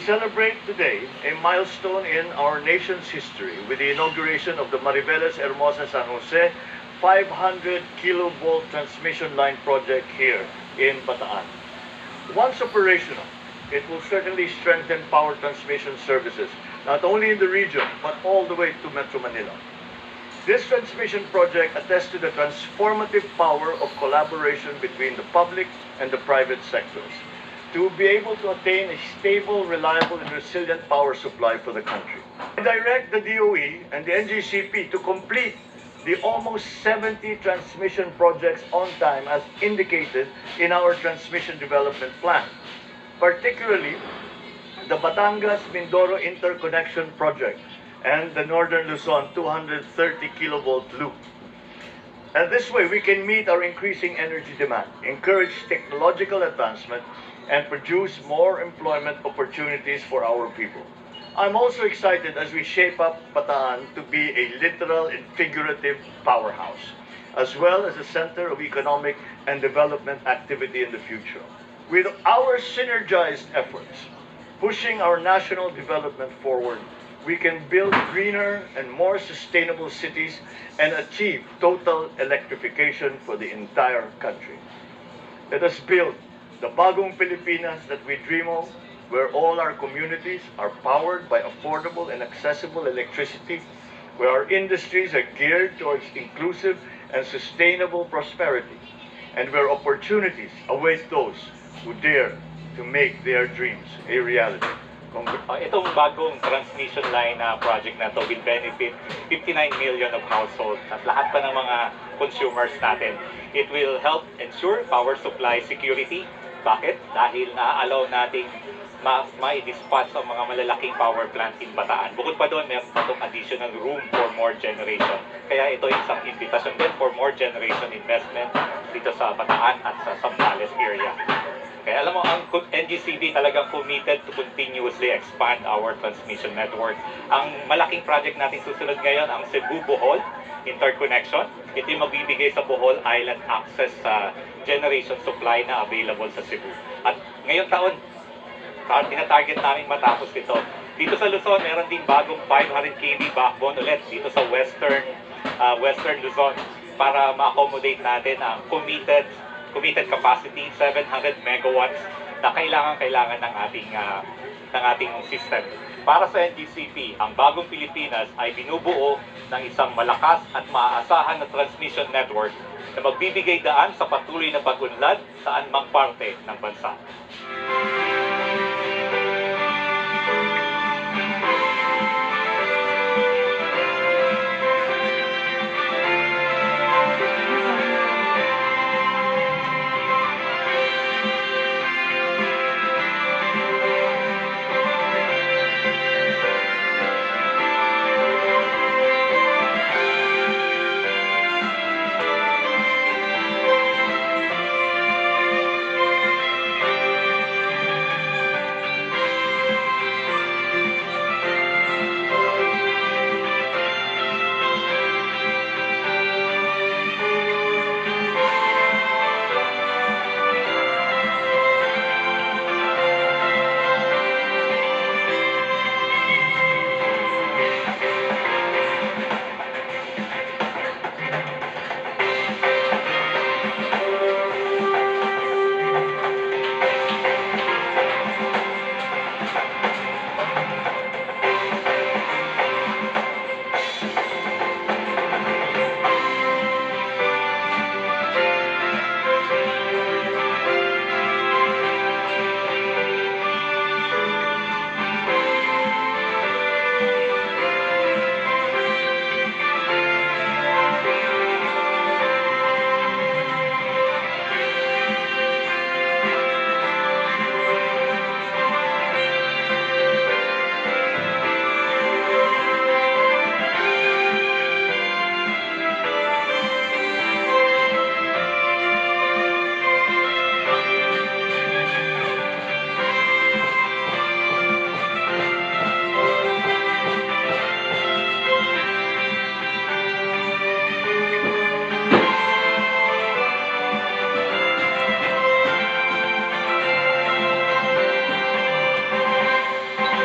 celebrate today a milestone in our nation's history with the inauguration of the Mariveles Hermosa San Jose 500 kilovolt transmission line project here in Bataan. Once operational, it will certainly strengthen power transmission services, not only in the region, but all the way to Metro Manila. This transmission project attests to the transformative power of collaboration between the public and the private sectors to be able to attain a stable, reliable, and resilient power supply for the country. I direct the DOE and the NGCP to complete the almost 70 transmission projects on time as indicated in our transmission development plan, particularly the Batangas-Mindoro Interconnection Project and the Northern Luzon 230 kilovolt loop. And this way we can meet our increasing energy demand, encourage technological advancement, and produce more employment opportunities for our people. I'm also excited as we shape up Bataan to be a literal and figurative powerhouse, as well as a center of economic and development activity in the future. With our synergized efforts, pushing our national development forward, we can build greener and more sustainable cities and achieve total electrification for the entire country. Let us build the bagong Pilipinas that we dream of, where all our communities are powered by affordable and accessible electricity, where our industries are geared towards inclusive and sustainable prosperity, and where opportunities await those who dare to make their dreams a reality. Itong bagong transmission line na project na to will benefit 59 million of households at lahat pa ng mga consumers natin. It will help ensure power supply security. Bakit? Dahil na-allow nating ma-dispatch ang mga malalaking power plant in Bataan. Bukod pa doon, meron pa itong additional room for more generation. Kaya ito yung isang invitation din for more generation investment dito sa Bataan at sa Zambales area. Kaya alam mo, ang NGCP talagang committed to continuously expand our transmission network. Ang malaking project natin susunod ngayon, ang Cebu-Bohol Interconnection. Ito yung magbibigay sa Bohol Island access sa generation supply na available sa Cebu. At ngayong taon, tinatarget namin matapos ito. Dito sa Luzon, meron din bagong 500 kV backbone ulit dito sa Western Luzon para ma-accommodate natin ang committed capacity 700 megawatts na kailangan ng ating system. Para sa NGCP, ang bagong Pilipinas ay binubuo ng isang malakas at maaasahan na transmission network na magbibigay daan sa patuloy na pag-unlad saan mang parte ng bansa.